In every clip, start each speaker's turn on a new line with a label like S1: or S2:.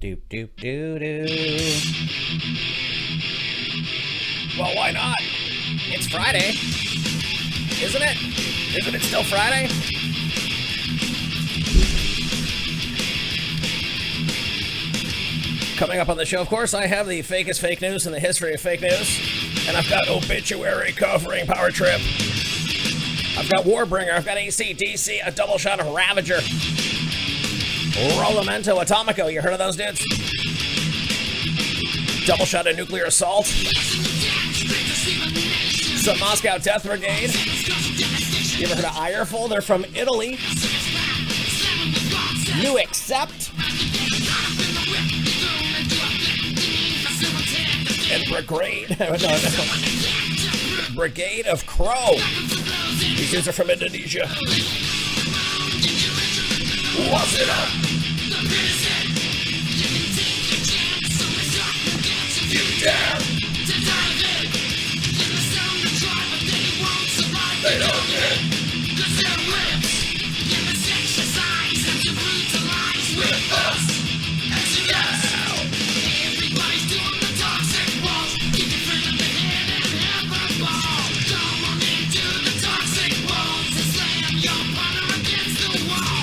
S1: Doop doop doo doo. Well, why not? It's Friday, isn't it? Isn't it still Friday? Coming up on the show, of course, I have the fakest fake news in the history of fake news. And I've got Obituary covering Power Trip. I've got Warbringer, I've got ACDC, a double shot of Ravager. Rolomento, Atomico, you heard of those dudes? Double shot of Nuclear Assault. Some Moscow Death Brigade. You ever heard of Ireful? They're from Italy. You Accept. And Brigade. Brigade of Crow. These dudes are from Indonesia. What's it up? You dare. They don't get with us. Everybody's doing the toxic walls. Keep your friend in the head and have a ball. Come on into the toxic walls and slam your partner against the wall.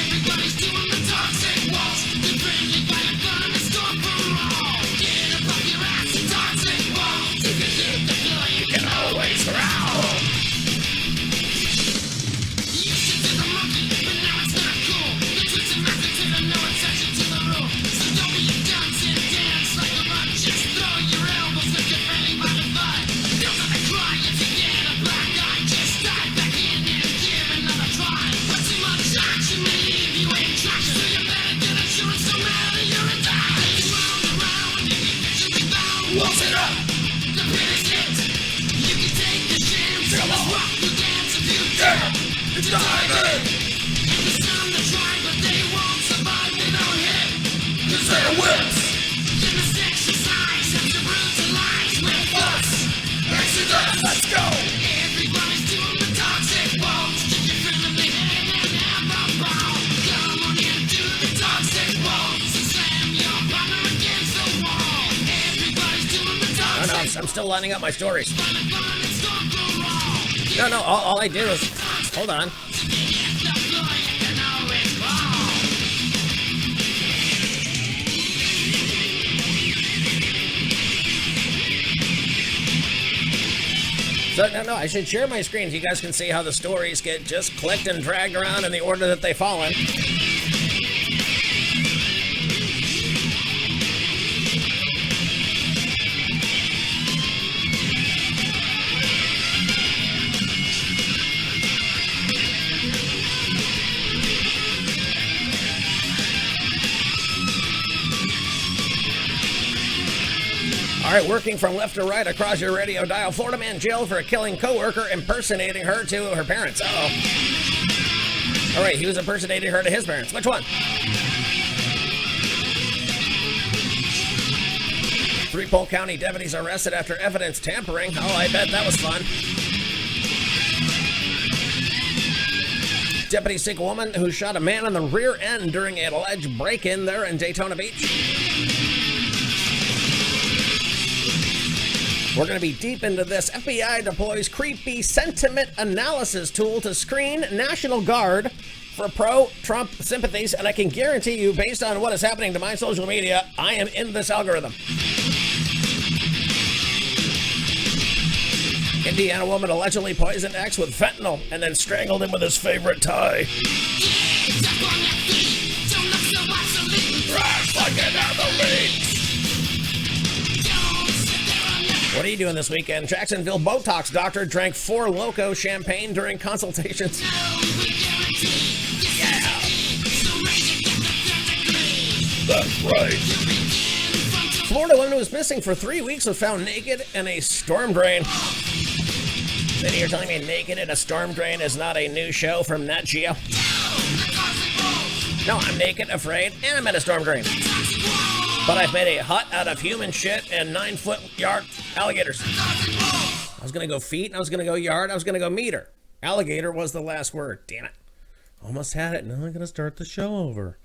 S1: Everybody's doing the toxic walls. Be friendly, fight fun, and score for all. Get up off your ass and toxic walls. If you hit the floor, you can always growl. You should do the monkey, but now it's not cool. You twist and method to the no exception to the rule. So don't be a dunce and dance like a run. Just throw your elbows if you're friendly by the butt. Don't let me cry if you get a black eye. Just dive back in and give another try. But too much action may leave you in traction. So you better get insurance no matter you're a die. Round and round when you get visually bound. What's it up? The biggest hit. You can take the chance. Come on. Rock you dance if you dare. It's diving. It's time to try, but they won't survive. They don't hit. Cause they're whips. Give us exercise and to brutalize with us. Exodus. Let's go. Everybody's doing the toxic walls. Keep your friend in the head and have a ball. Come on into the toxic walls and slam your partner against the wall. Everybody's doing the toxic walls. No, I'm still lining up my stories. No, all I do is... Hold on. So, no, I should share my screen so you guys can see how the stories get just clicked and dragged around in the order that they fall in. All right, working from left to right across your radio dial. Florida man jailed for killing coworker impersonating her to her parents. Uh-oh. All right, he was impersonating her to his parents. Which one? Three Polk County deputies arrested after evidence tampering. Oh, I bet that was fun. Deputies seek a woman who shot a man on the rear end during an alleged break-in there in Daytona Beach. We're going to be deep into this. FBI deploys creepy sentiment analysis tool to screen National Guard for pro-Trump sympathies, and I can guarantee you, based on what is happening to my social media, I am in this algorithm. Indiana woman allegedly poisoned ex with fentanyl and then strangled him with his favorite tie. Crash like an athlete. What are you doing this weekend? Jacksonville Botox doctor drank 4 Loco champagne during consultations. Yeah. That's right. Florida woman who was missing for 3 weeks was found naked in a storm drain. Then you're telling me naked in a storm drain is not a new show from Nat Geo? No, I'm naked, afraid, and I'm in a storm drain. But I've made a hut out of human shit and 9-foot yard alligators. I was going to go feet, I was going to go yard, I was going to go meter. Alligator was the last word. Damn it. Almost had it. Now I'm going to start the show over.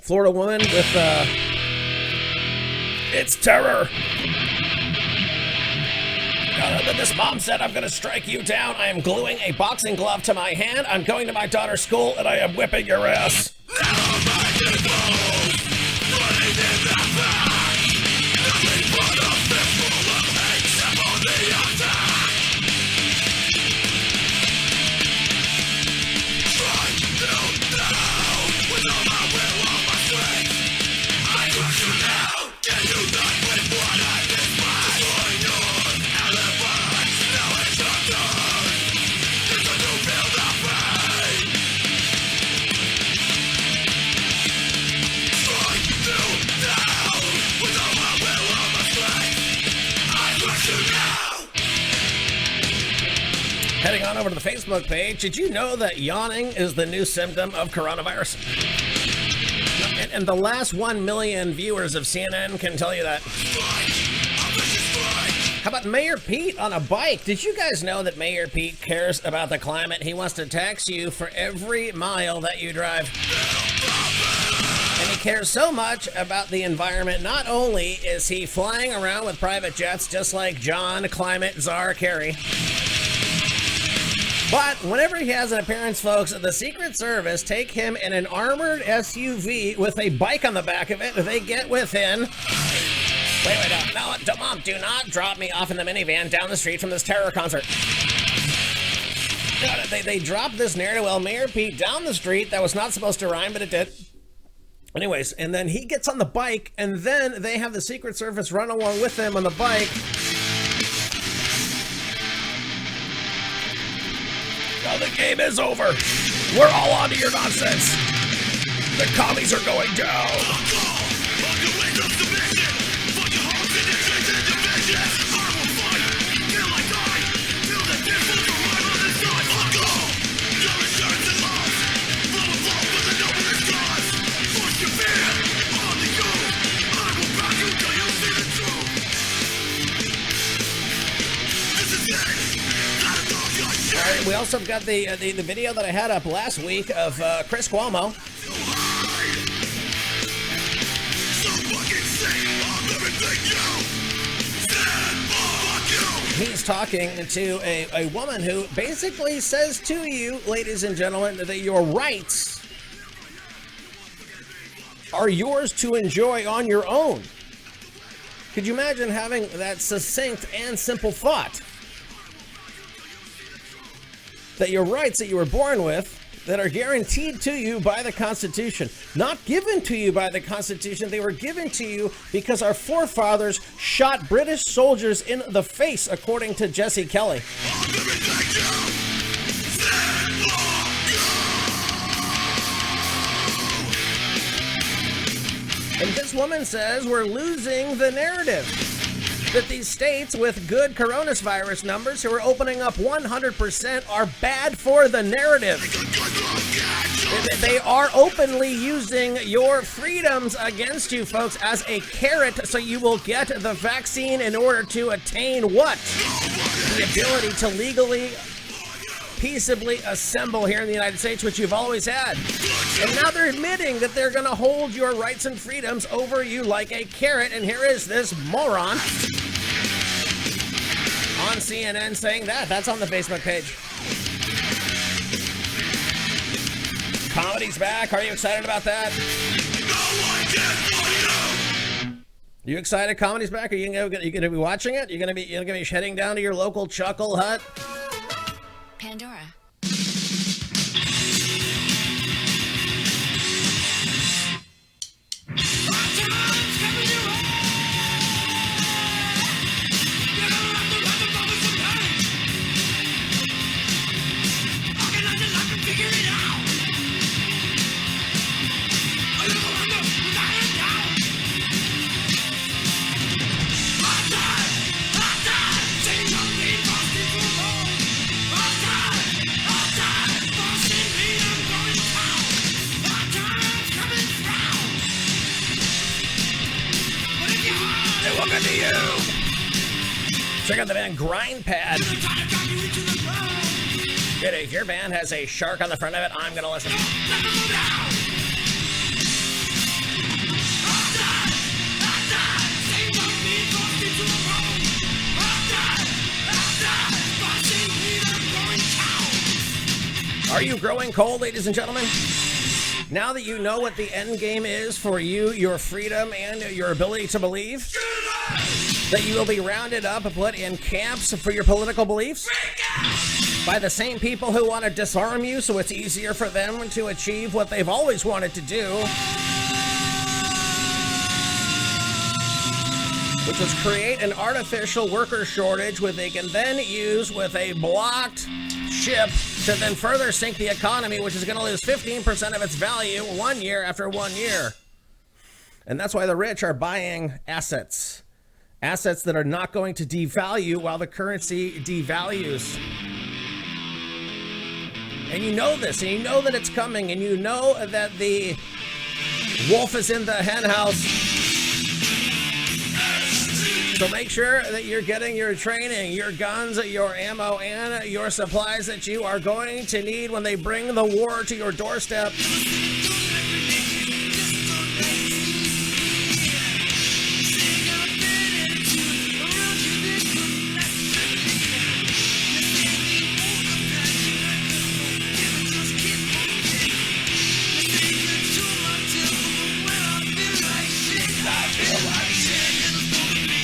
S1: Florida woman with
S2: It's terror. This mom said, I'm going to strike you down. I am gluing a boxing glove to my hand. I'm going to my daughter's school, and I am whipping your ass. Heading on over to the Facebook page, did you know that yawning is the new symptom of coronavirus? And the last 1 million viewers of CNN can tell you that. How about Mayor Pete on a bike? Did you guys know that Mayor Pete cares about the climate? He wants to tax you for every mile that you drive. And he cares so much about the environment. Not only is he flying around with private jets just like John Climate Czar Kerry, but whenever he has an appearance, folks, the Secret Service take him in an armored SUV with a bike on the back of it. They get within... Wait, no, Mom, do not drop me off in the minivan down the street from this terror concert. They dropped this ne'er-do-well Mayor Pete down the street. That was not supposed to rhyme, but it did. Anyways, and then he gets on the bike, and then they have the Secret Service run along with him on the bike. Now the game is over. We're all onto your nonsense. The commies are going down. We also got the video that I had up last week of Chris Cuomo. He's talking to a woman who basically says to you, ladies and gentlemen, that your rights are yours to enjoy on your own. Could you imagine having that succinct and simple thought? That your rights that you were born with, that are guaranteed to you by the Constitution, not given to you by the Constitution, they were given to you because our forefathers shot British soldiers in the face, according to Jesse Kelly. And this woman says we're losing the narrative. That these states with good coronavirus numbers who are opening up 100% are bad for the narrative. They are openly using your freedoms against you, folks, as a carrot so you will get the vaccine in order to attain what? The ability to legally, peaceably assemble here in the United States, which you've always had. And now they're admitting that they're going to hold your rights and freedoms over you like a carrot. And here is this moron on CNN saying that. That's on the Facebook page. Comedy's back. Are you excited about that? You excited? Comedy's back? Are you going to be watching it? You're going to be heading down to your local Chuckle Hut?
S3: Pandora.
S2: Check out the band Grindpad. If your band has a shark on the front of it, I'm gonna listen. Are you growing cold, ladies and gentlemen? Now that you know what the end game is for you, your freedom, and your ability to believe, that you will be rounded up and put in camps for your political beliefs by the same people who want to disarm you so it's easier for them to achieve what they've always wanted to do, which is create an artificial worker shortage which they can then use with a blocked ship to then further sink the economy, which is going to lose 15% of its value 1 year after 1 year. And that's why the rich are buying assets that are not going to devalue while the currency devalues. And you know this, and you know that it's coming, and you know that the wolf is in the hen house. So make sure that you're getting your training, your guns, your ammo, and your supplies that you are going to need when they bring the war to your doorstep.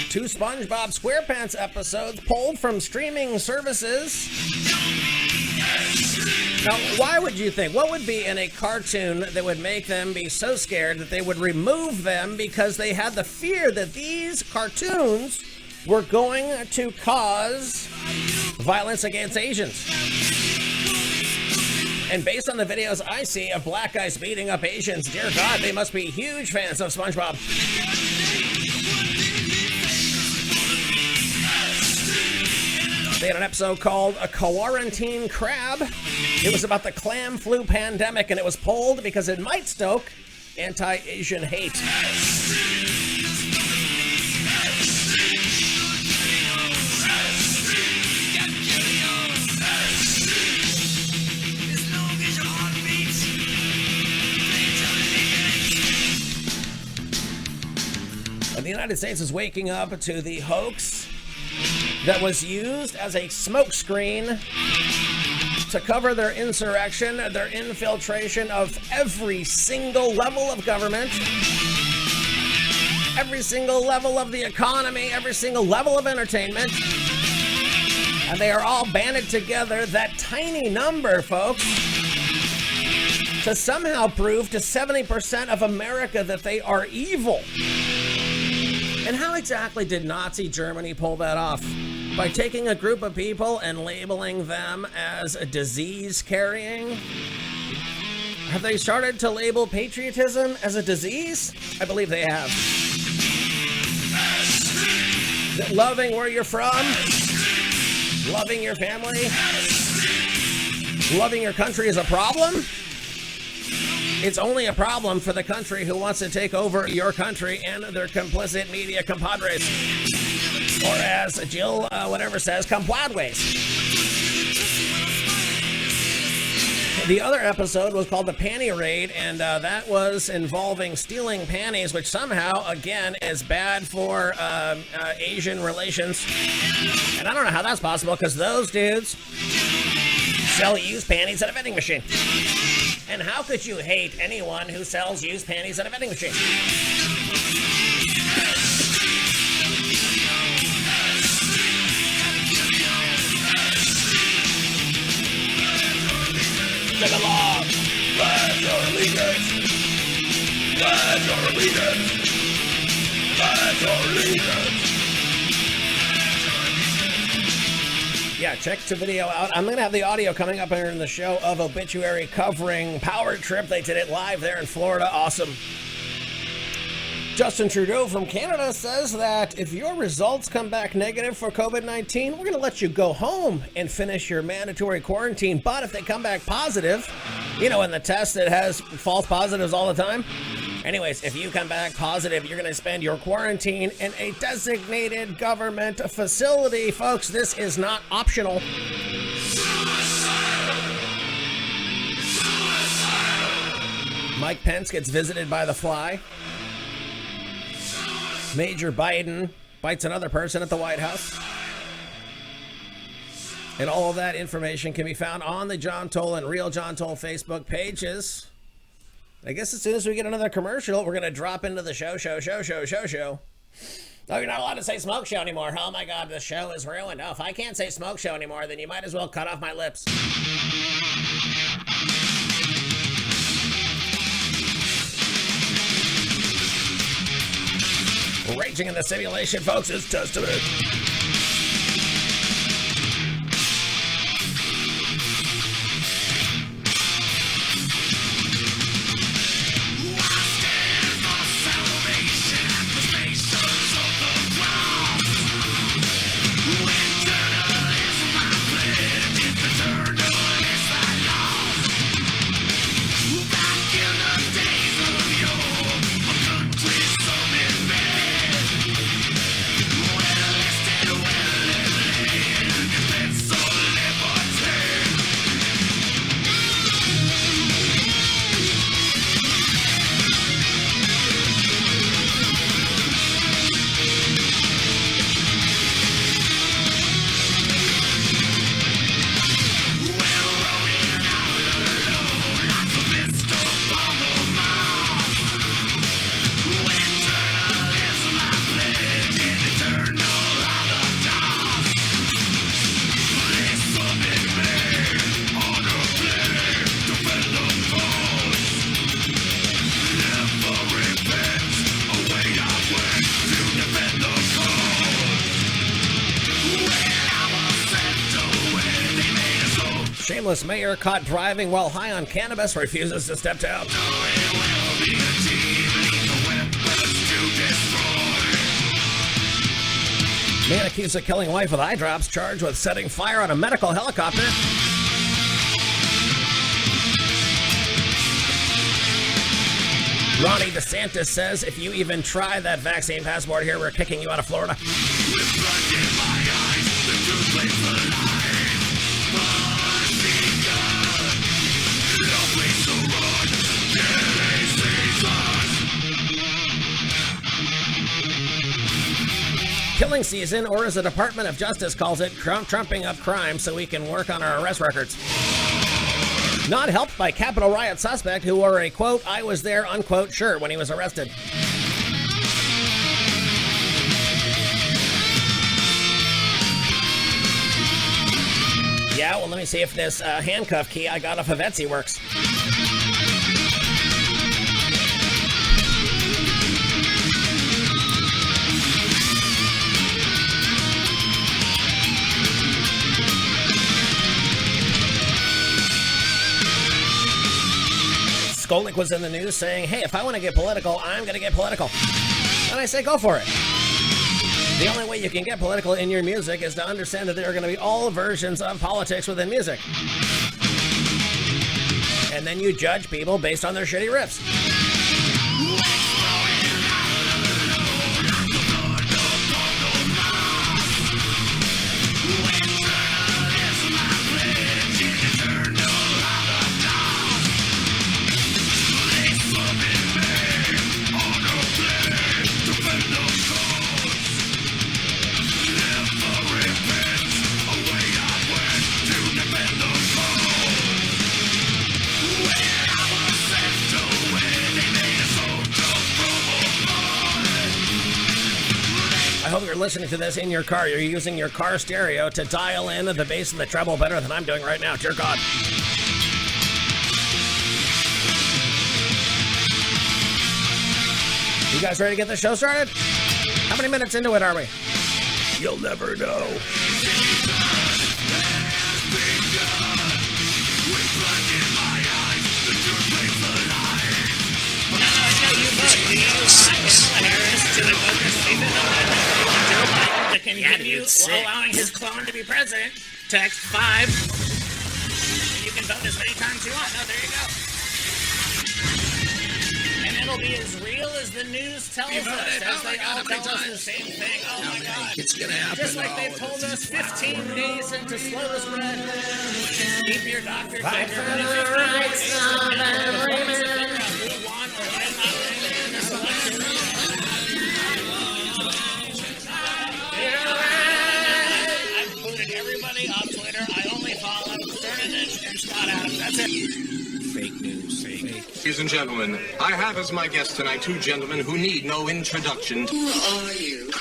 S2: Two SpongeBob SquarePants episodes pulled from streaming services. Now, why would you think? What would be in a cartoon that would make them be so scared that they would remove them because they had the fear that these cartoons were going to cause violence against Asians? And based on the videos I see of black guys beating up Asians, dear God, they must be huge fans of SpongeBob. They had an episode called A Quarantine Crab. It was about the clam flu pandemic, and it was pulled because it might stoke anti-Asian hate. The United States is waking up to the hoax that was used as a smokescreen to cover their insurrection, their infiltration of every single level of government, every single level of the economy, every single level of entertainment. And they are all banded together, that tiny number, folks, to somehow prove to 70% of America that they are evil. And how exactly did Nazi Germany pull that off? By taking a group of people and labeling them as a disease-carrying? Have they started to label patriotism as a disease? I believe they have. That loving where you're from, loving your family, loving your country is a problem? It's only a problem for the country who wants to take over your country and their complicit media compadres. Or as Jill, whatever says, compadres. The other episode was called The Panty Raid, and that was involving stealing panties, which somehow, again, is bad for Asian relations. And I don't know how that's possible, because those dudes sell used panties at a vending machine. And how could you hate anyone who sells used panties at a vending machine? Sing along! Pledge your allegiance! Pledge your allegiance! Pledge your allegiance! Yeah, check the video out. I'm going to have the audio coming up here in the show of Obituary covering Power Trip. They did it live there in Florida. Awesome. Justin Trudeau from Canada says that if your results come back negative for COVID-19, we're going to let you go home and finish your mandatory quarantine. But if they come back positive, you know, in the test it has false positives all the time. Anyways, if you come back positive, you're going to spend your quarantine in a designated government facility. Folks, this is not optional. Mike Pence gets visited by the fly. Major Biden bites another person at the White House. And all of that information can be found on the John Toll and Real John Toll Facebook pages. I guess as soon as we get another commercial, we're going to drop into the show. Oh, you're not allowed to say smoke show anymore. Oh my God, the show is ruined. Oh, if I can't say smoke show anymore, then you might as well cut off my lips. Raging in the simulation, folks, is Testament. Shameless mayor caught driving while high on cannabis refuses to step down. Man accused of killing wife with eye drops, charged with setting fire on a medical helicopter. Ronnie DeSantis says if you even try that vaccine passport here, we're kicking you out of Florida. Killing season, or as the Department of Justice calls it, trumping up crime so we can work on our arrest records. Not helped by Capitol riot suspect who wore a, quote, I was there, unquote, shirt when he was arrested. Yeah, well, let me see if this handcuff key I got off of Etsy works. Skolnick was in the news saying, hey, if I want to get political, I'm going to get political. And I say, go for it. The only way you can get political in your music is to understand that there are going to be all versions of politics within music. And then you judge people based on their shitty riffs. I hope you're listening to this in your car. You're using your car stereo to dial in the bass and the treble better than I'm doing right now. Dear God. You guys ready to get the show started? How many minutes into it are we? You'll never know.
S4: That can continue allowing his clone to be president. Text 5. You can vote as many times you want. Oh, there you go. And it'll be as real as the news tells us, as they all tell us the same thing. Oh my God.
S1: It's gonna happen.
S4: Just like they've told us 15 days into slow the spread. Keep your doctor
S2: Fight for the rights of every man.
S4: who won or did not win in this election. I've booted everybody off Twitter.
S5: Ladies and gentlemen, I have as my guest tonight two gentlemen who need no introduction.
S6: Who are you?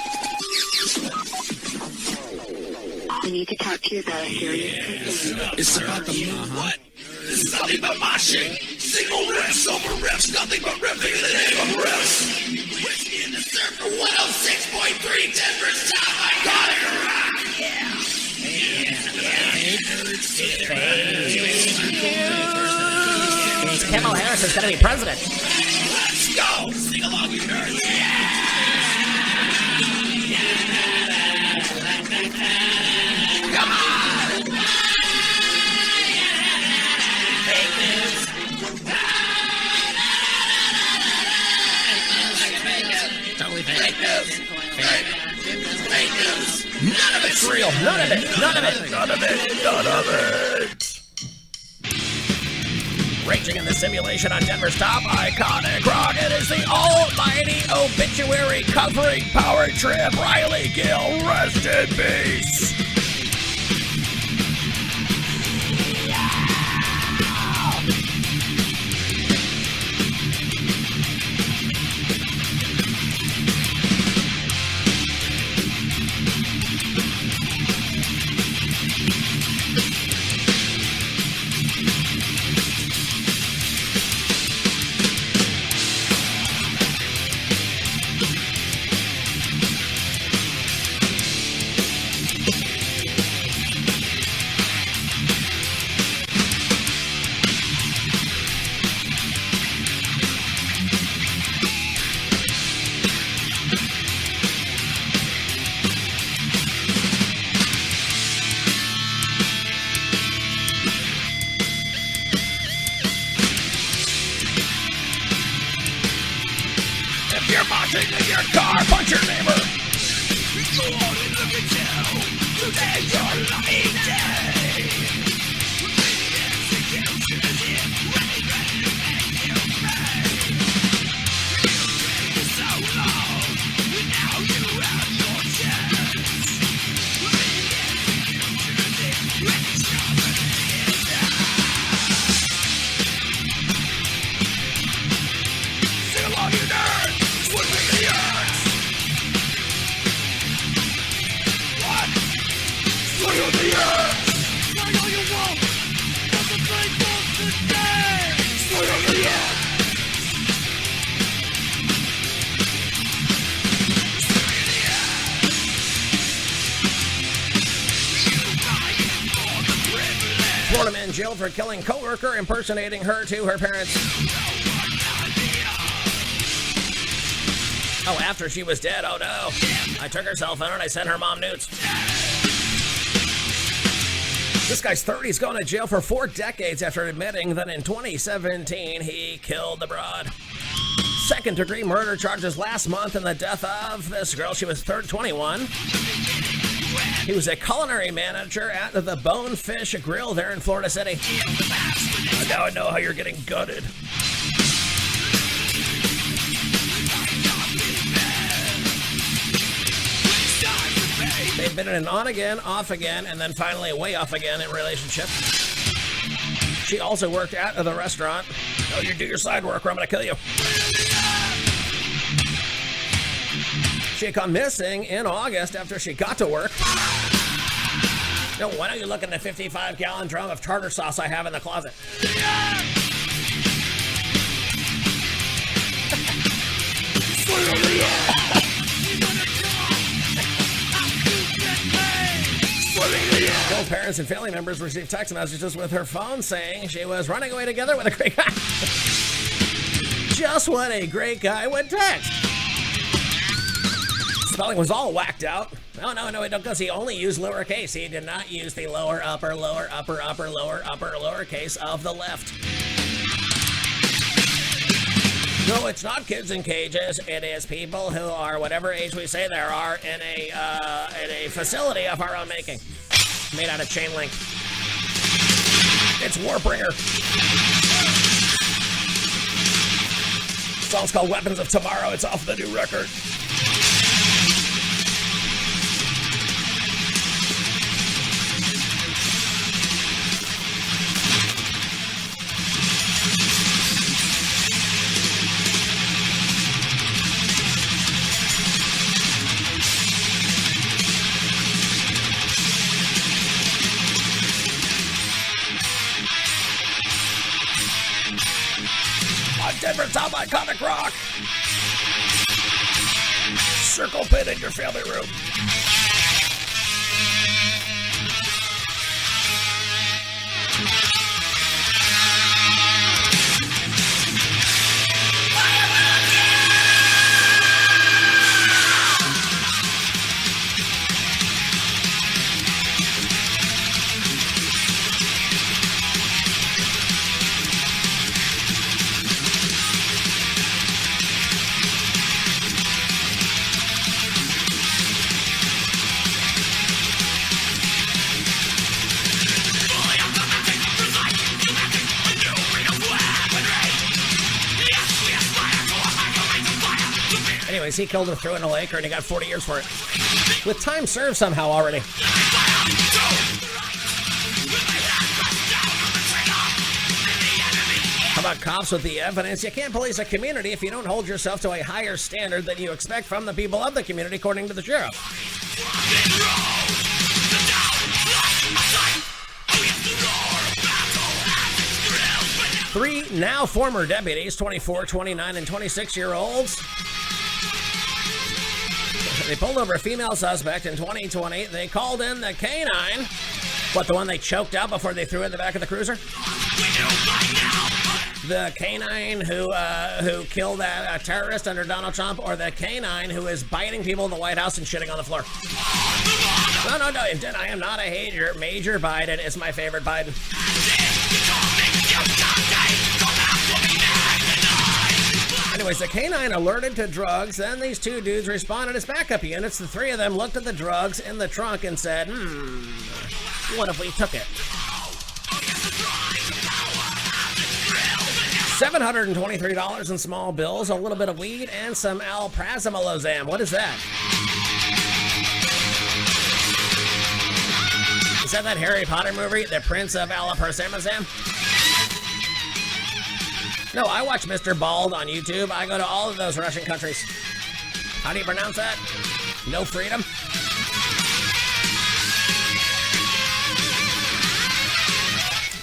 S6: I need to talk to you about a serious concern.
S1: It's about the what? This is nothing but moshing. Single riffs over riffs, nothing but riffing in the name of riffs. Whiskey in the surf for 106.3 Denver's top iconic rock. Yeah.
S2: Kamala Harris is going to be president.
S1: Let's go. Sing along, you nerds. Come on. Fake news.
S4: Totally
S1: Fake news. Fake news. None of it's real.
S2: None of it. None of it.
S1: None of it. None of it.
S2: Raging in the simulation on Denver's top iconic rock, it is the almighty Obituary covering Power Trip. Riley Gill, rest in peace. You're moshing in your car, punch your neighbor.
S1: Go on and look at you. Today's your lucky day. So long, now you have your chance. Sing along, you nerds. Swing on the earth! Swing all you want! But the thing goes today! Swing on the earth!
S2: Florida man jailed for killing co-worker, impersonating her to her parents. Oh, after she was dead, oh no. I took her cell phone and I sent her mom nudes. This guy's 30. He's going to jail for 4 decades after admitting that in 2017 he killed the broad. Second-degree murder charges last month in the death of this girl. She was 21. He was a culinary manager at the Bonefish Grill there in Florida City. Now I know how you're getting gutted. They've been in an on-again, off-again, and then finally way off-again in relationship. She also worked at the restaurant. Oh, you do your side work or I'm going to kill you. She had gone missing in August after she got to work. No, why don't you look in the 55-gallon drum of tartar sauce I have in the closet? Both parents and family members received text messages with her phone saying she was running away together with a great guy. Just what a great guy would text. Spelling was all whacked out. No, because he only used lowercase. He did not use the lower, upper, lower, upper, upper, lower, upper, lowercase of the left. No, it's not kids in cages. It is people who are whatever age we say there are in a facility of our own making, made out of chain link. It's Warbringer. The song's called Weapons of Tomorrow. It's off the new record. favorite sound like comic rock. Circle pit in your family room. Anyways, he killed him, threw it in a lake, and he got 40 years for it. With time served somehow already. How about cops with the evidence? You can't police a community if you don't hold yourself to a higher standard than you expect from the people of the community, according to the sheriff. 3 now former deputies, 24, 29, and 26-year-olds. They pulled over a female suspect in 2020. They called in the canine. What, the one they choked out before they threw in the back of the cruiser? The canine who killed that terrorist under Donald Trump, or the canine who is biting people in the White House and shitting on the floor? No. I am not a Major Biden is my favorite Biden. Anyways, the canine alerted to drugs. Then these 2 dudes responded as backup units. The 3 of them looked at the drugs in the trunk and said, what if we took it? $723 in small bills, a little bit of weed, and some alprazolam. What is that? Is that Harry Potter movie, The Prince of Alprazolam? No, I watch Mr. Bald on YouTube. I go to all of those Russian countries. How do you pronounce that? No freedom?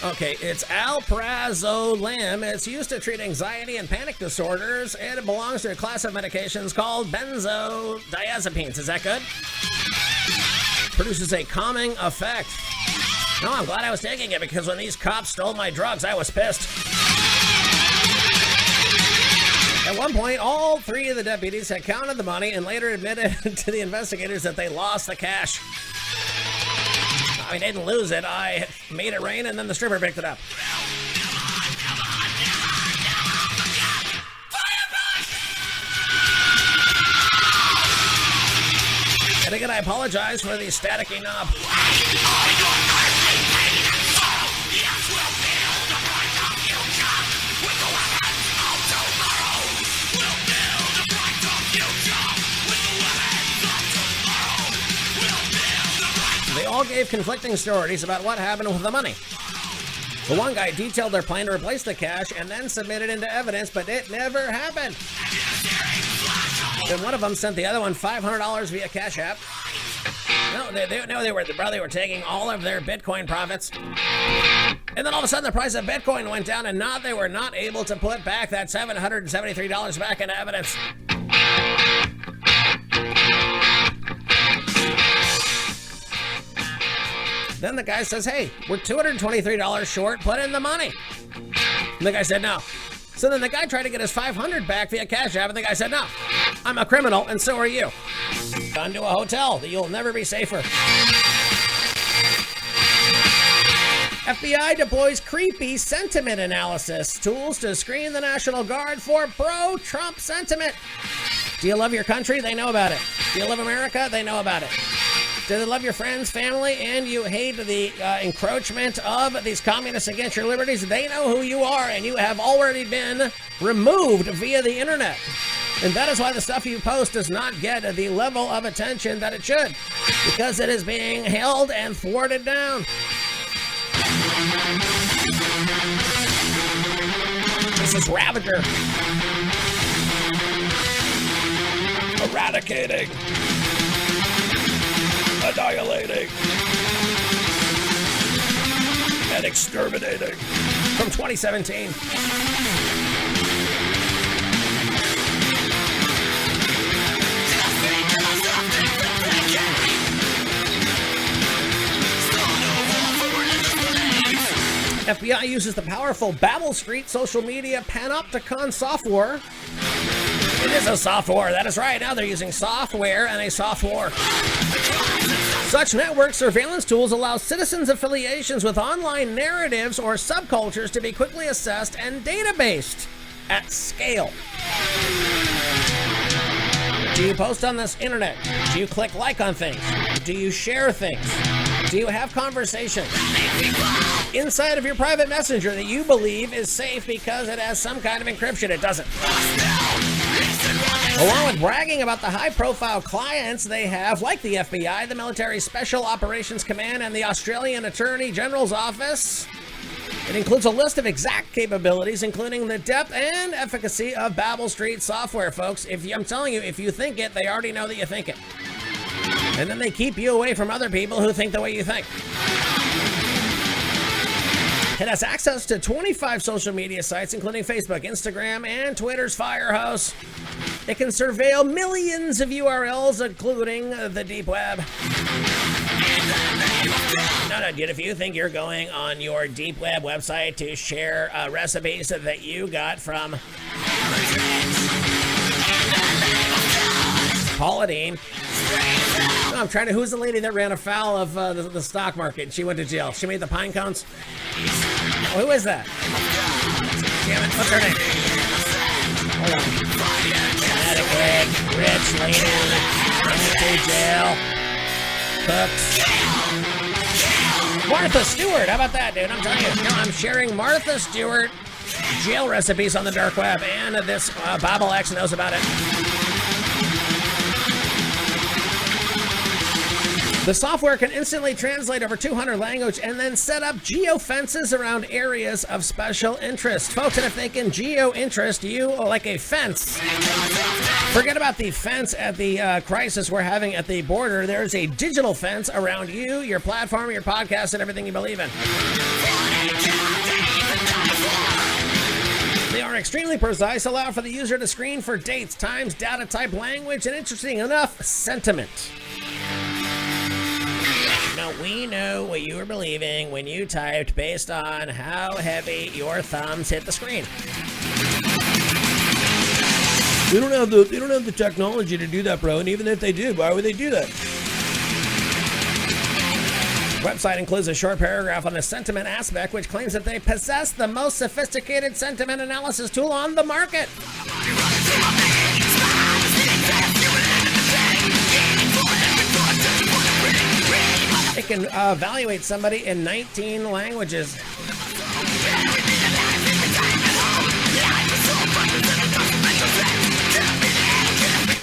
S2: Okay, it's alprazolam. It's used to treat anxiety and panic disorders, and it belongs to a class of medications called benzodiazepines. Is that good? Produces a calming effect. No, I'm glad I was taking it, because when these cops stole my drugs, I was pissed. At one point, all 3 of the deputies had counted the money and later admitted to the investigators that they lost the cash. I mean, they didn't lose it. I made it rain, and then the stripper picked it up. And again, I apologize for the staticky knob. They all gave conflicting stories about what happened with the money. The one guy detailed their plan to replace the cash and then submit it into evidence, but it never happened. Then one of them sent the other one $500 via Cash App. No, they were taking all of their Bitcoin profits. And then all of a sudden the price of Bitcoin went down, and they were not able to put back that $773 back into evidence. Then the guy says, hey, we're $223 short, put in the money. And the guy said no. So then the guy tried to get his $500 back via Cash App, and the guy said no. I'm a criminal, and so are you. Gone to a hotel that you'll never be safer. FBI deploys creepy sentiment analysis tools to screen the National Guard for pro-Trump sentiment. Do you love your country? They know about it. Do you love America? They know about it. Do they love your friends, family, and you hate the encroachment of these communists against your liberties? They know who you are, and you have already been removed via the internet. And that is why the stuff you post does not get the level of attention that it should, because it is being held and thwarted down. This is Ravager. Eradicating. Annihilating. And exterminating. From 2017. FBI uses the powerful Babel Street social media panopticon software. It is a software, that is right. Now they're using software and a software. Such network surveillance tools allow citizens' affiliations with online narratives or subcultures to be quickly assessed and databased at scale. Do you post on this internet? Do you click like on things? Do you share things? Do you have conversations inside of your private messenger that you believe is safe because it has some kind of encryption? It doesn't. Along with bragging about the high-profile clients they have, like the FBI, the Military Special Operations Command, and the Australian Attorney General's Office, it includes a list of exact capabilities, including the depth and efficacy of Babel Street software, folks. I'm telling you, if you think it, they already know that you think it. And then they keep you away from other people who think the way you think. It has access to 25 social media sites, including Facebook, Instagram, and Twitter's Firehose. It can surveil millions of URLs, including the deep web. No, dude, if you think you're going on your deep web website to share recipes that you got from Pauladine. No, I'm trying to, who's the lady that ran afoul of the stock market and she went to jail? She made the pine cones? Oh, who is that? Damn it, what's her name? Hold on. Connecticut, rich lady, went to jail, cooks. Martha Stewart, how about that, dude? I'm telling you, I'm sharing Martha Stewart jail recipes on the dark web, and this Babel X knows about it. The software can instantly translate over 200 languages and then set up geofences around areas of special interest. Folks, and if they can geo-interest you like a fence, forget about the fence at the crisis we're having at the border. There's a digital fence around you, your platform, your podcast, and everything you believe in. They are extremely precise, allow for the user to screen for dates, times, data type, language, and interesting enough, sentiment. Now, we know what you were believing when you typed based on how heavy your thumbs hit the screen. They don't have the technology to do that, bro. And even if they do, why would they do that? The website includes a short paragraph on the sentiment aspect, which claims that they possess the most sophisticated sentiment analysis tool on the market. It can evaluate somebody in 19 languages.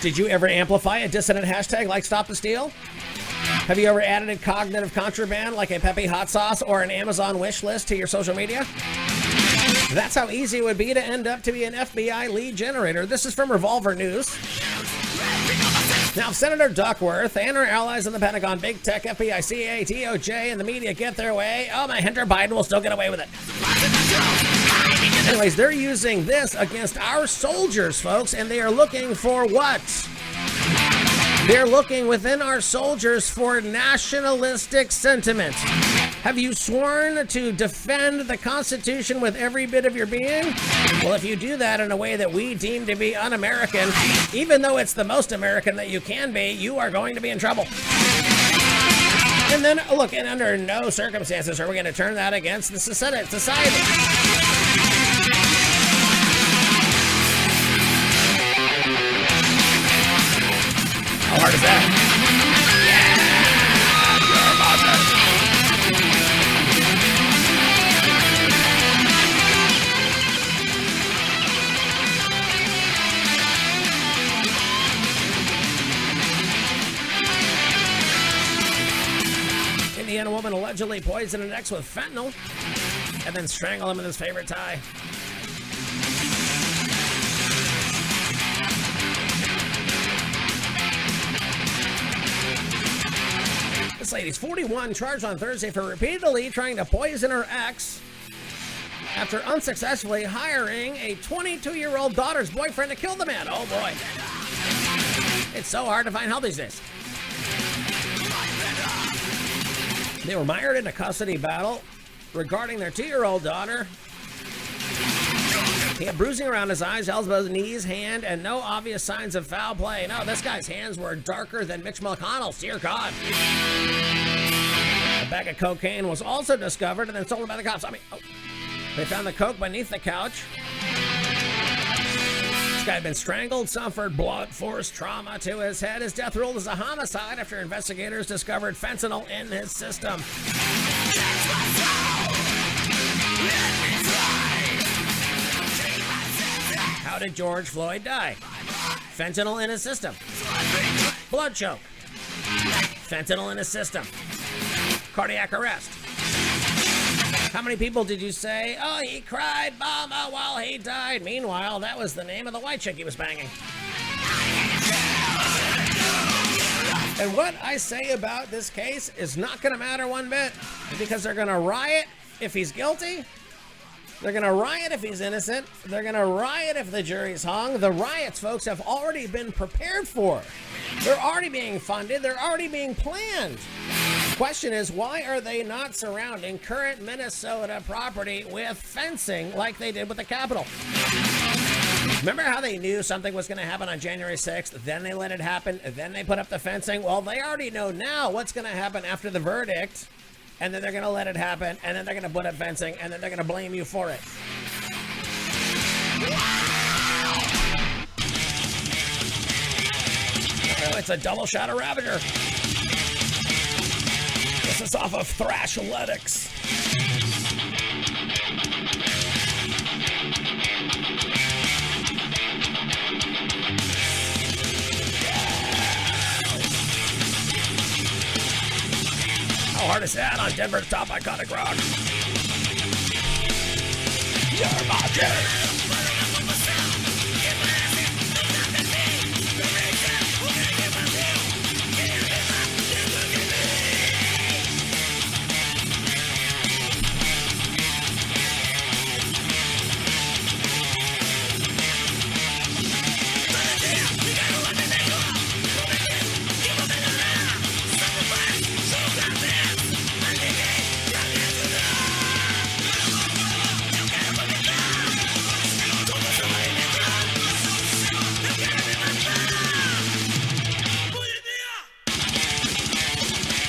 S2: Did you ever amplify a dissident hashtag like Stop the Steal? Have you ever added a cognitive contraband like a Pepe hot sauce or an Amazon wish list to your social media? That's how easy it would be to end up to be an FBI lead generator. This is from Revolver News. Now, if Senator Duckworth and her allies in the Pentagon, Big Tech, FBI, CIA, DOJ, and the media get their way, oh my, Hunter Biden will still get away with it. Anyways, they're using this against our soldiers, folks, and they are looking for what? They're looking within our soldiers for nationalistic sentiment. Have you sworn to defend the Constitution with every bit of your being? Well, if you do that in a way that we deem to be un-American, even though it's the most American that you can be, you are going to be in trouble. And then, look, and under no circumstances are we going to turn that against the society. How hard is that? Indiana woman allegedly poisoned an ex with fentanyl and then strangled him with his favorite tie. This lady's 41, charged on Thursday for repeatedly trying to poison her ex after unsuccessfully hiring a 22-year-old daughter's boyfriend to kill the man. Oh boy. It's so hard to find help these days. They were mired in a custody battle regarding their 2-year-old daughter. He had bruising around his eyes, elbows, knees, hand, and no obvious signs of foul play. No, this guy's hands were darker than Mitch McConnell's. Dear God. A bag of cocaine was also discovered and then stolen by the cops. They found the coke beneath the couch. This guy had been strangled, suffered blunt force trauma to his head. His death ruled as a homicide after investigators discovered fentanyl in his system. How did George Floyd die? Fentanyl in his system. Blood choke. Fentanyl in his system. Cardiac arrest. How many people did you say, oh, he cried mama while he died? Meanwhile, that was the name of the white chick he was banging. And what I say about this case is not going to matter one bit, because they're going to riot if he's guilty. They're going to riot if he's innocent. They're going to riot if the jury's hung. The riots, folks, have already been prepared for. They're already being funded. They're already being planned. Question is, why are they not surrounding current Minnesota property with fencing like they did with the Capitol? Remember how they knew something was going to happen on January 6th, then they let it happen, then they put up the fencing? Well, they already know now what's going to happen after the verdict, and then they're going to let it happen, and then they're going to put up fencing, and then they're going to blame you for it. Oh, it's a double shot of Ravager. This is off of Thrashletics. How hard is that on Denver's top iconic rock? You're my jerk.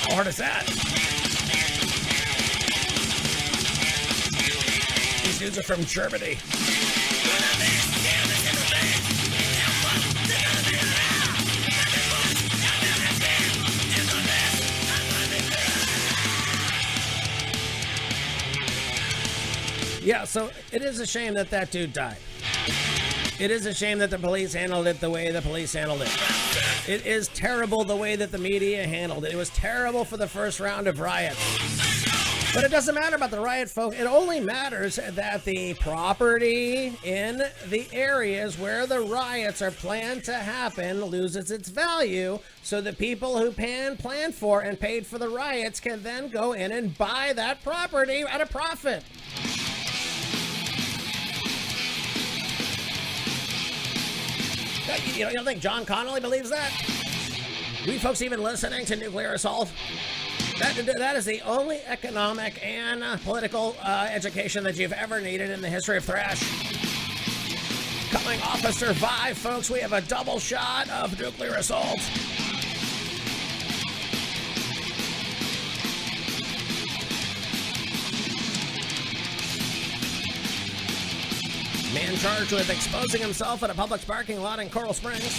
S2: How hard is that? These dudes are from Germany. Yeah, so it is a shame that that dude died. It is a shame that the police handled it the way the police handled it. It is terrible the way that the media handled it. It was terrible for the first round of riots. But it doesn't matter about the riot, folks. It only matters that the property in the areas where the riots are planned to happen loses its value, so the people who planned for and paid for the riots can then go in and buy that property at a profit. You don't think John Connolly believes that? We folks even listening to nuclear assault? That is the only economic and political education that you've ever needed in the history of thrash. Coming off of Survive, folks, we have a double shot of nuclear assault. Man charged with exposing himself at a Publix parking lot in Coral Springs.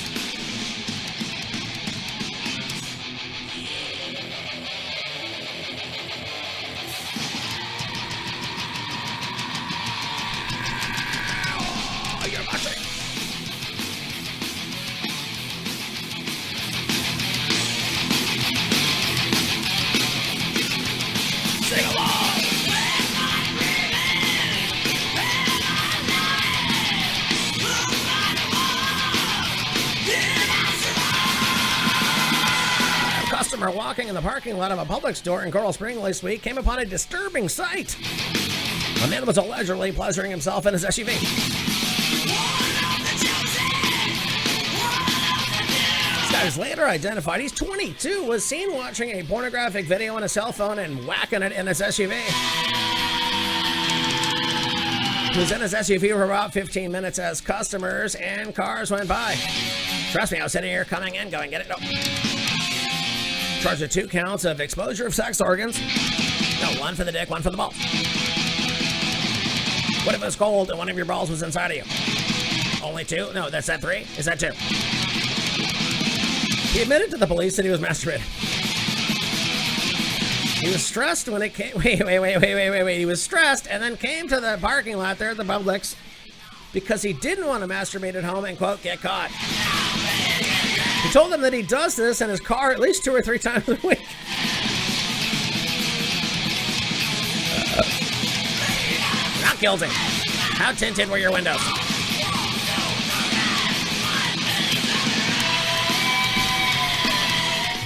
S2: You're watching. Sing along. Customer walking in the parking lot of a Publix store in Coral Springs this week came upon a disturbing sight. A man was allegedly pleasuring himself in his SUV. This guy was later identified. He's 22, was seen watching a pornographic video on his cell phone and whacking it in his SUV. He was in his SUV for about 15 minutes as customers and cars went by. Trust me, I was sitting here coming in, going, get it? No. Charged with 2 counts of exposure of sex organs. No, 1 for the dick, 1 for the balls. What if it was cold and one of your balls was inside of you? Only 2? No, that's that 3? Is that 2? He admitted to the police that he was masturbating. He was stressed when it came. Wait. He was stressed and then came to the parking lot there at the Publix because he didn't want to masturbate at home and, quote, get caught. He told them that he does this in his car at least 2 or 3 times a week. Not guilty. How tinted were your windows?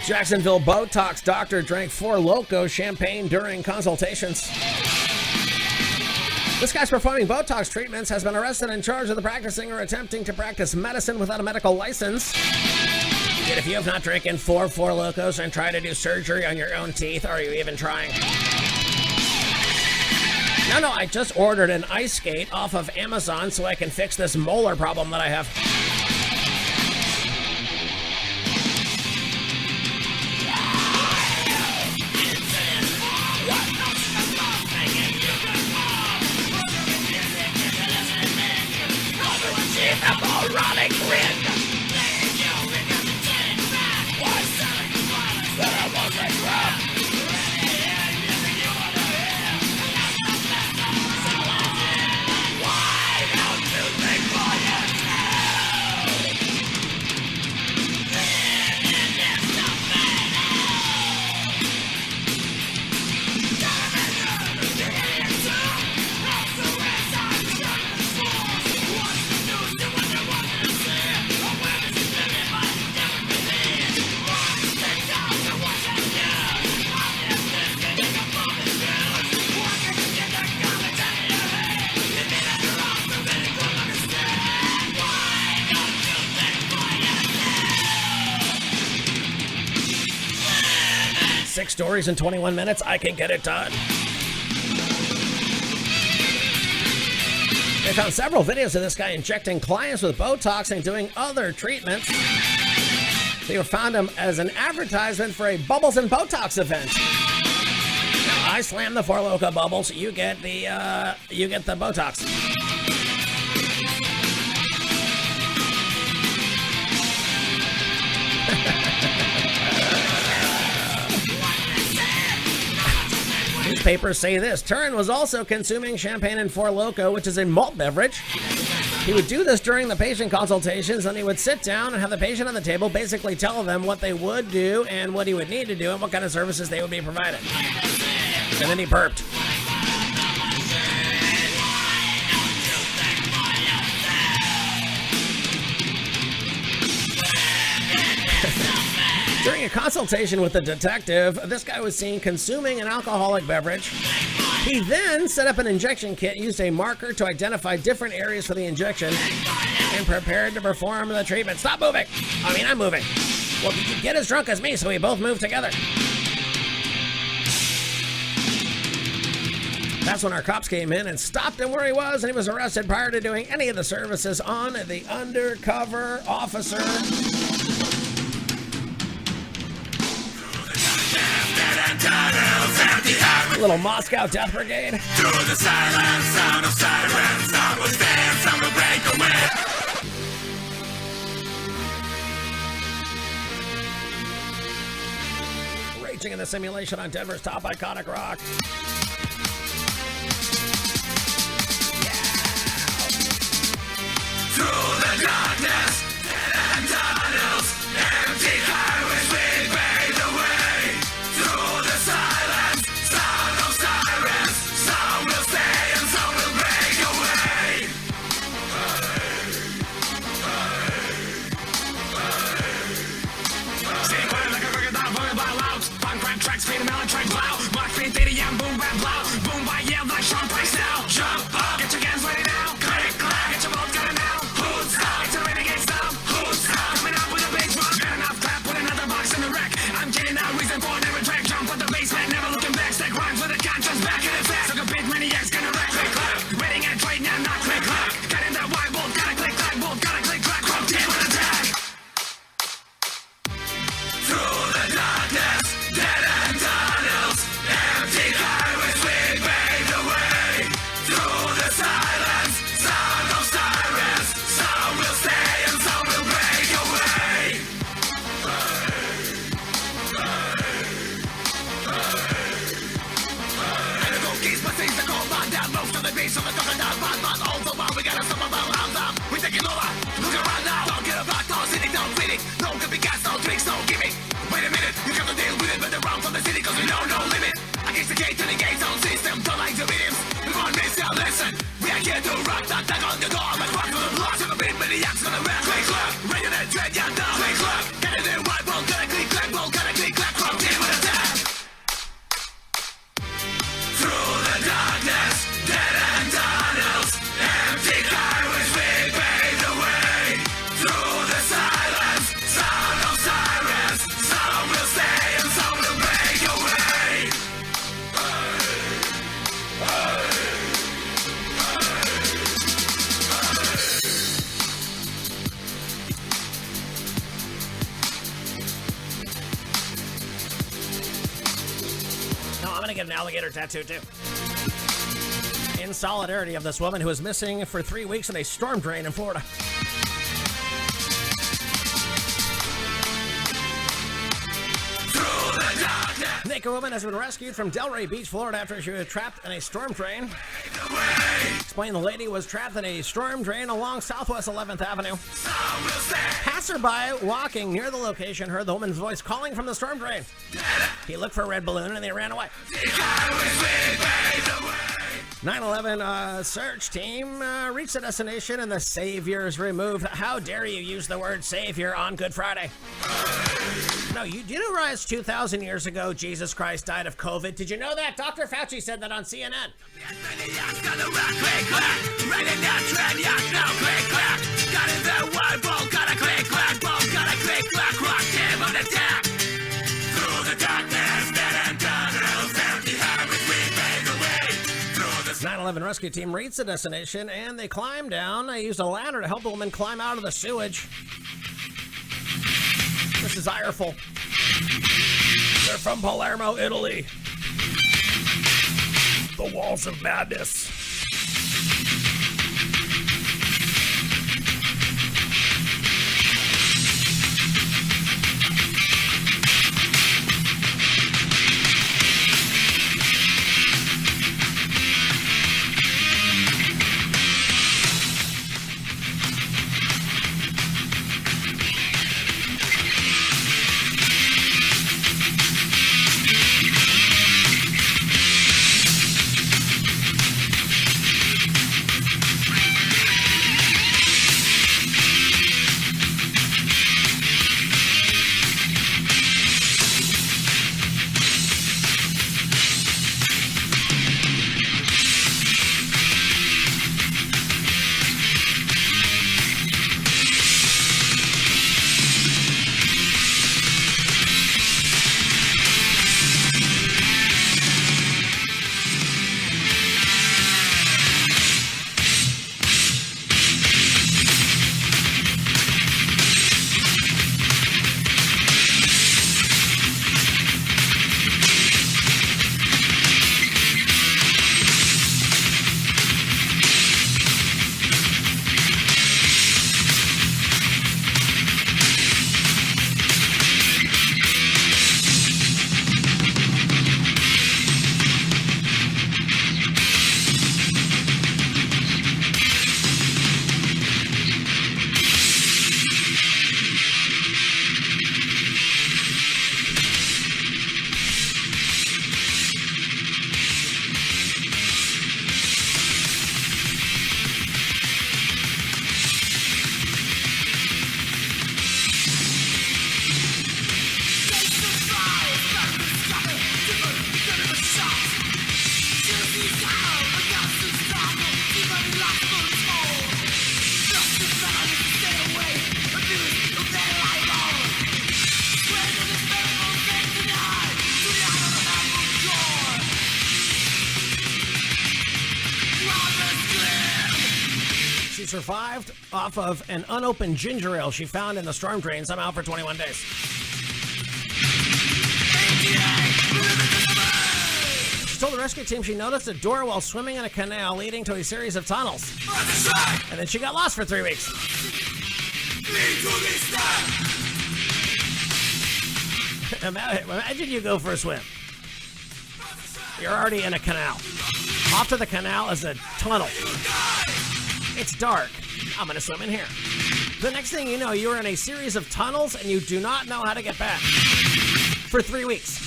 S2: Jacksonville Botox doctor drank 4 Loko champagne during consultations. This guy's performing Botox treatments has been arrested and charged with practicing or attempting to practice medicine without a medical license. Yet if you have not drinking 4 Locos and tried to do surgery on your own teeth, are you even trying? No, I just ordered an ice skate off of Amazon so I can fix this molar problem that I have. Six stories in 21 minutes, I can get it done. They found several videos of this guy injecting clients with Botox and doing other treatments. They found him as an advertisement for a Bubbles and Botox event. Now, I slam the 4 Loko bubbles, you get the Botox. Newspapers say this. Turin was also consuming champagne and 4 Loko, which is a malt beverage. He would do this during the patient consultations, and he would sit down and have the patient on the table basically tell them what they would do and what he would need to do and what kind of services they would be provided. And then he burped. During a consultation with the detective, this guy was seen consuming an alcoholic beverage. He then set up an injection kit, used a marker to identify different areas for the injection, and prepared to perform the treatment. Stop moving! I mean, I'm moving. Well, you get as drunk as me, so we both move together. That's when our cops came in and stopped him where he was, and he was arrested prior to doing any of the services on the undercover officer. Little Moscow Death Brigade.
S1: Through the silent sound of sirens, some will stand, some will break away.
S2: Raging in the simulation on Denver's top iconic rock.
S1: Through the darkness and tunnels, empty highways we pave the way. Through the silence, sound of sirens, some will stay and some will break away. Stay quiet like a record dog, volume by loud. Punk rap tracks, speed and melon track loud. Mark speed, theater, young boom rap loud. Boom by yell like Sean Price now. Jump up, get your hands ready now. Click, clack, get your bolt got it now. Who's up? It's a renegade stop. Who's up? Coming up with a bass rock. Got enough clap, put another box in the rack. I'm getting out reason for every track. Jump on the basement, never looking back. Stack rhymes with a conscience back in the back. Took a big maniac's gonna rack. Click, clack, ready and trade now. taking over. Look around now, don't get about, no sitting, no reading. No copycats, no tricks, no gimmick. Wait a minute, you have to deal with it, but they're wrong from the city, cause we know no limit. Against the gate to the gate zone system, don't like the rhythms. We won't miss your lesson. We are here to rock, not tag on the door, but rock to the block. So the beat, maniacs gonna rap. Click, clap, ready to dread, yeah, down. Click, clap, get in there, white ball, gonna click, clap, ball, gonna click, clap, from team with a tap. Through the darkness, dead end tunnels, empty highways, we pave the way. Through the silence, sound of sirens, some will stay and some will break away.
S2: No, I'm gonna get an alligator tattoo too. In solidarity of this woman who was missing for 3 weeks in a storm drain in Florida. Naked woman has been rescued from Delray Beach, Florida after she was trapped in a storm drain. Explained the lady was trapped in a storm drain along Southwest 11th Avenue. Passerby walking near the location heard the woman's voice calling from the storm drain. He looked for a red balloon and they ran away. 9/11 search team reached the destination and the saviors removed. How dare you use the word savior on Good Friday? No, you didn't realize 2,000 years ago Jesus Christ died of COVID. Did you know that? Dr. Fauci said that on CNN. The 9/11 rescue team reached the destination and they climbed down. They used a ladder to help the woman climb out of the sewage. This is Ireful. They're from Palermo, Italy. The walls of madness. Survived off of an unopened ginger ale she found in the storm drain somehow for 21 days. She told the rescue team she noticed a door while swimming in a canal leading to a series of tunnels. And then she got lost for 3 weeks. Imagine you go for a swim. You're already in a canal. Off to the canal is a tunnel. It's dark. I'm gonna swim in here. The next thing you know, you're in a series of tunnels and you do not know how to get back. For 3 weeks.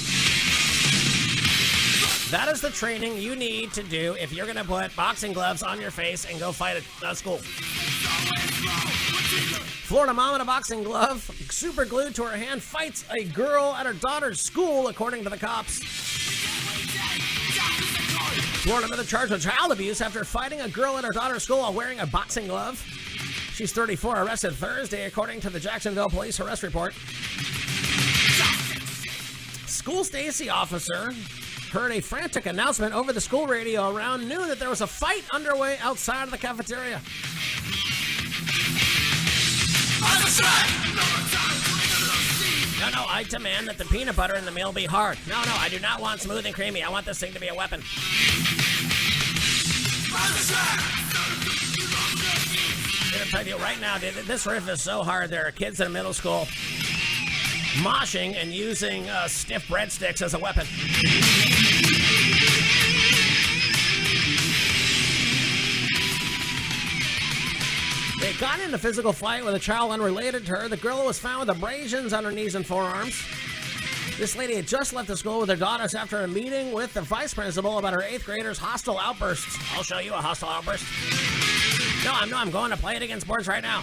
S2: That is the training you need to do if you're gonna put boxing gloves on your face and go fight at school. Florida mom in a boxing glove, super glued to her hand, fights a girl at her daughter's school, according to the cops. Florida mother charged with child abuse after fighting a girl at her daughter's school while wearing a boxing glove. She's 34, arrested Thursday, according to the Jacksonville police arrest report. School Stacy officer heard a frantic announcement over the school radio around noon that there was a fight underway outside of the cafeteria. No, I demand that the peanut butter in the meal be hard. No, I do not want smooth and creamy. I want this thing to be a weapon. I'm gonna tell you right now, dude, this riff is so hard. There are kids in middle school moshing and using stiff breadsticks as a weapon. They got in a physical fight with a child unrelated to her. The girl was found with abrasions on her knees and forearms. This lady had just left the school with her daughters after a meeting with the vice principal about her 8th grader's hostile outbursts. I'll show you a hostile outburst. No, I'm going to play it against boards right now.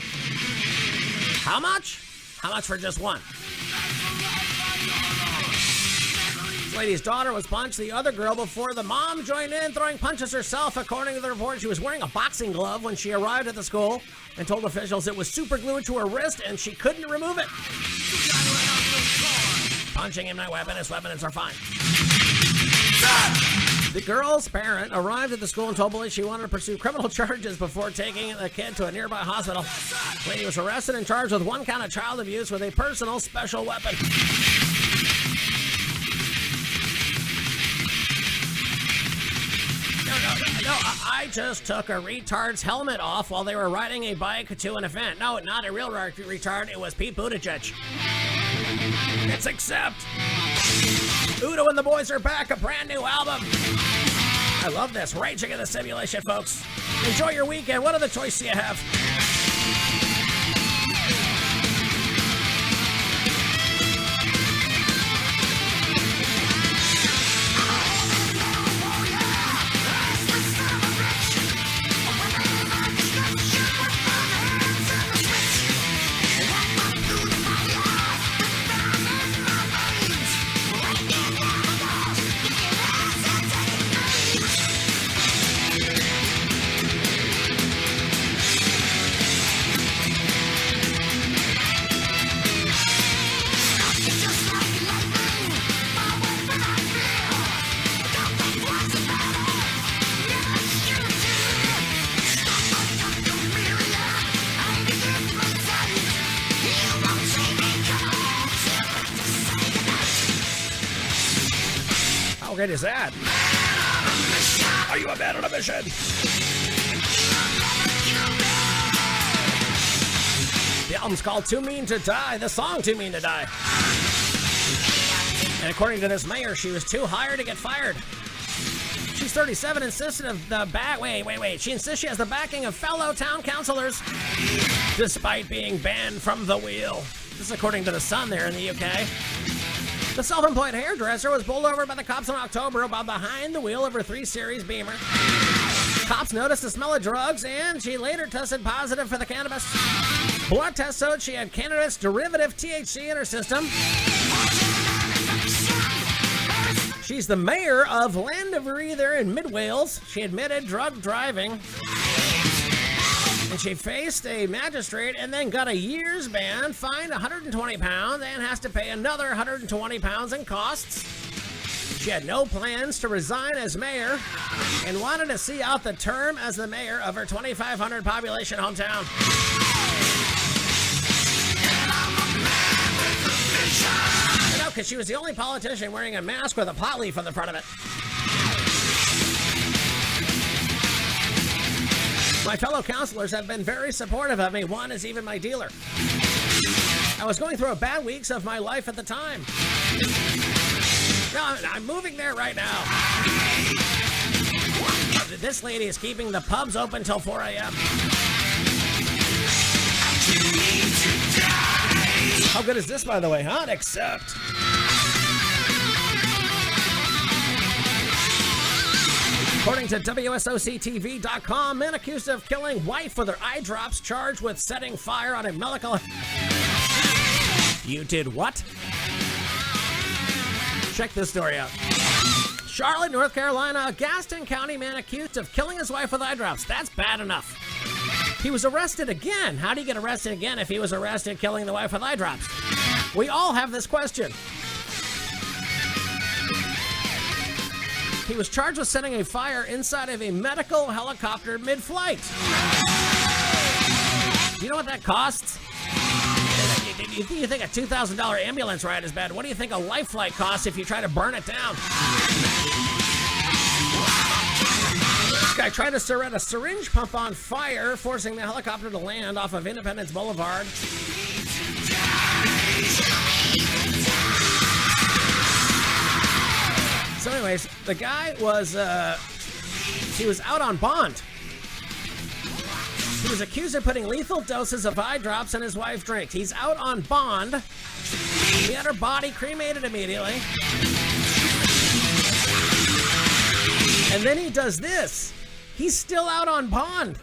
S2: How much? How much for just one? This lady's daughter was punched the other girl before the mom joined in, throwing punches herself. According to the report, she was wearing a boxing glove when she arrived at the school and told officials it was super glued to her wrist and she couldn't remove it. Punching in my weapon. His weapons are fine. The girl's parent arrived at the school and told police she wanted to pursue criminal charges before taking the kid to a nearby hospital. The lady was arrested and charged with 1 count of child abuse with a personal special weapon. No, I just took a retard's helmet off while they were riding a bike to an event. No, not a real retard. It was Pete Buttigieg. It's Accept. Udo and the Boys are back, a brand new album. I love this. Raging in the Simulation, folks. Enjoy your weekend. What other choice do you have? How great is that? Are you a man on a mission? The album's called Too Mean to Die. The song Too Mean to Die. And according to this mayor, she was too hired to get fired. She's 37, insisted of the back. Wait. She insists she has the backing of fellow town councilors, despite being banned from the wheel. This is according to The Sun there in the UK. The self-employed hairdresser was pulled over by the cops in October while behind the wheel of her 3 Series Beamer. Cops noticed the smell of drugs, and she later tested positive for the cannabis. Blood tests showed she had cannabis derivative THC in her system. She's the mayor of Llandovery there in Mid-Wales. She admitted drug driving. And she faced a magistrate and then got a year's ban, fined £120, and has to pay another £120 in costs. She had no plans to resign as mayor and wanted to see out the term as the mayor of her 2,500 population hometown. You know, because she was the only politician wearing a mask with a pot leaf on the front of it. My fellow counselors have been very supportive of me. One is even my dealer. I was going through a bad weeks of my life at the time. No, I'm moving there right now. This lady is keeping the pubs open till 4 a.m. How good is this, by the way, huh? Accept. According to WSOCTV.com, men accused of killing wife with their eye drops charged with setting fire on a medical... You did what? Check this story out. Charlotte, North Carolina, a Gaston County man accused of killing his wife with eye drops. That's bad enough. He was arrested again. How do you get arrested again if he was arrested killing the wife with eye drops? We all have this question. He was charged with setting a fire inside of a medical helicopter mid-flight. Do you know what that costs? You think a $2,000 ambulance ride is bad? What do you think a life flight costs if you try to burn it down? This guy tried to set a syringe pump on fire, forcing the helicopter to land off of Independence Boulevard. So anyways, the guy was, he was out on bond. He was accused of putting lethal doses of eye drops in his wife's drink. He's out on bond. He had her body cremated immediately. And then he does this. He's still out on bond.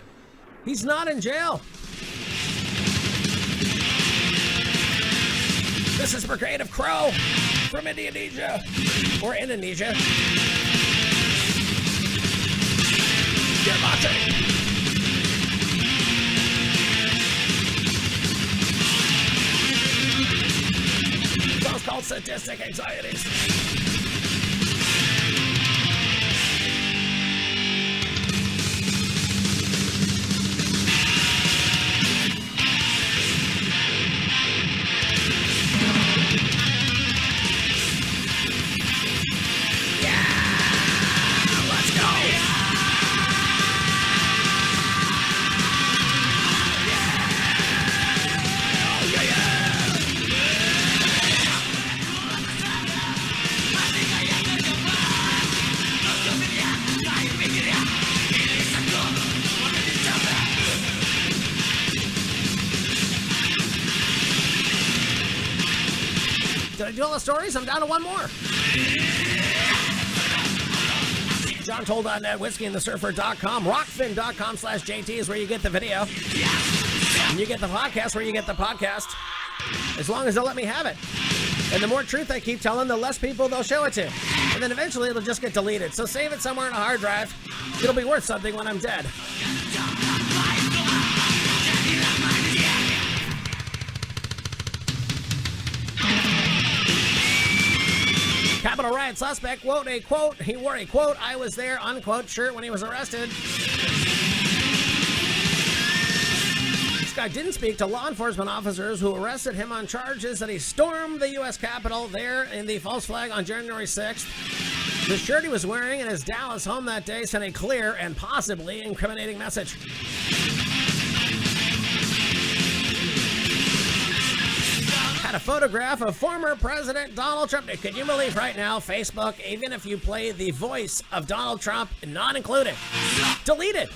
S2: He's not in jail. This is Brigade of Crow from Indonesia. Or Indonesia. Get watching. Those called sadistic anxieties. Did I do all the stories? I'm down to one more. John Told.net, whiskeyandthesurfer.com, rockfin.com/JT is where you get the video. And you get the podcast where you get the podcast. As long as they'll let me have it. And the more truth I keep telling, the less people they'll show it to. And then eventually it'll just get deleted. So save it somewhere in a hard drive. It'll be worth something when I'm dead. Capitol riot suspect wore a quote, "I was there," unquote, shirt when he was arrested. This guy didn't speak to law enforcement officers who arrested him on charges that he stormed the U.S. Capitol there in the false flag on January 6th. The shirt he was wearing in his Dallas home that day sent a clear and possibly incriminating message. Had a photograph of former President Donald Trump. Could you believe right now, Facebook, even if you play the voice of Donald Trump, not included, deleted.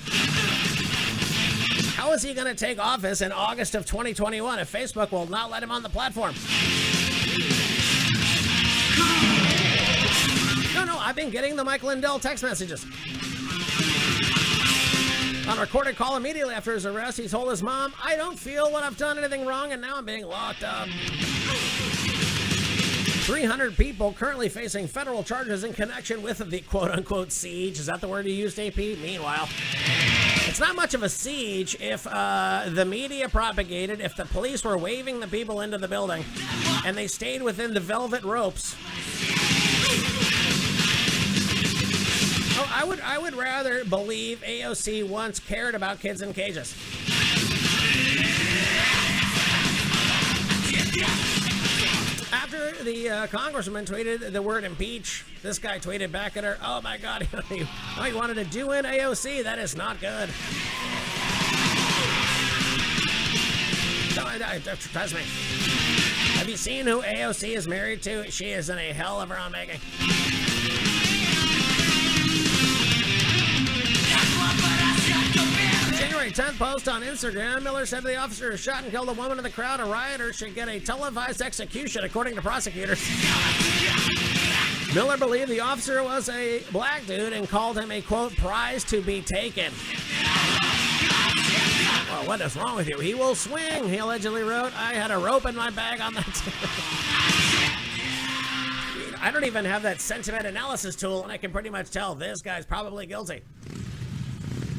S2: How is he going to take office in August of 2021 if Facebook will not let him on the platform? No, I've been getting the Mike Lindell text messages. On a recorded call immediately after his arrest, he told his mom, "I don't feel what I've done anything wrong, and now I'm being locked up." 300 people currently facing federal charges in connection with the quote-unquote siege. Is that the word you used, AP? Meanwhile, it's not much of a siege if the media propagated, if the police were waving the people into the building, and they stayed within the velvet ropes. Oh, I would rather believe AOC once cared about kids in cages. After the congresswoman tweeted the word impeach, this guy tweeted back at her, "Oh my God, he wanted to do in AOC. That is not good." No, trust me. Have you seen who AOC is married to? She is in a hell of her own making. January January 10th post on Instagram, Miller said the officer who shot and killed a woman in the crowd, a rioter, should get a televised execution, according to prosecutors. Miller believed the officer was a black dude and called him a, quote, prize to be taken. Well, what is wrong with you? He will swing, he allegedly wrote. I had a rope in my bag on that. I don't even have that sentiment analysis tool, and I can pretty much tell this guy's probably guilty.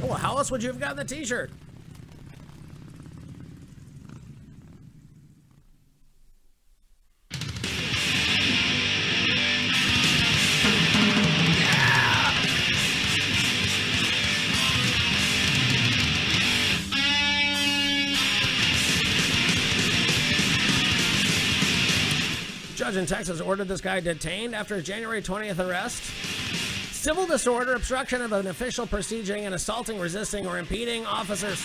S2: Oh, well, how else would you have gotten the t-shirt? Judge in Texas ordered this guy detained after his January 20th arrest. Civil disorder, obstruction of an official proceeding, and assaulting, resisting, or impeding officers.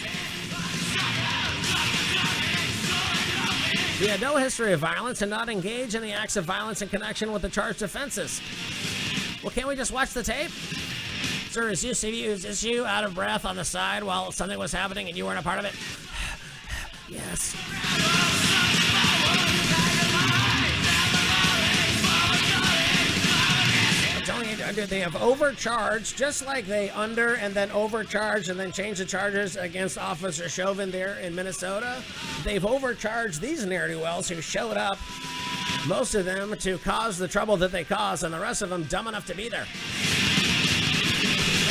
S2: He had no history of violence and not engaged in the acts of violence in connection with the charged offenses. Well, can't we just watch the tape? Sir, is you out of breath on the side while something was happening and you weren't a part of it? Yes. They have overcharged, just like they under and then overcharged and then changed the charges against Officer Chauvin there in Minnesota. They've overcharged these ne'er-do-wells who showed up, most of them to cause the trouble that they caused, and the rest of them dumb enough to be there.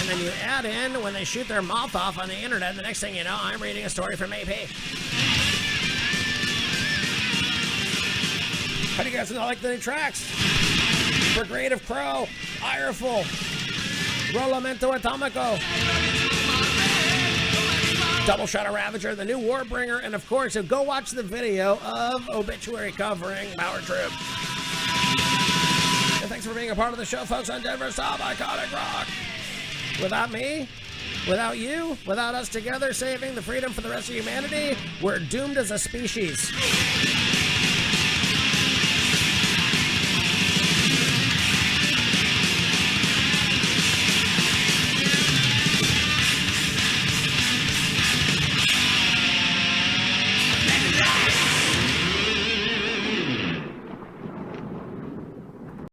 S2: And then you add in when they shoot their mouth off on the internet, the next thing you know, I'm reading a story from AP. How do you guys not like the new tracks? Brigade of Crow, Ireful, Rolomento, Atomico, double shot of Ravager, the new Warbringer, and of course, go watch the video of Obituary covering Power Trip. And thanks for being a part of the show, folks, on Denver's Top Iconic Rock. Without me, without you, without us together saving the freedom for the rest of humanity, we're doomed as a species.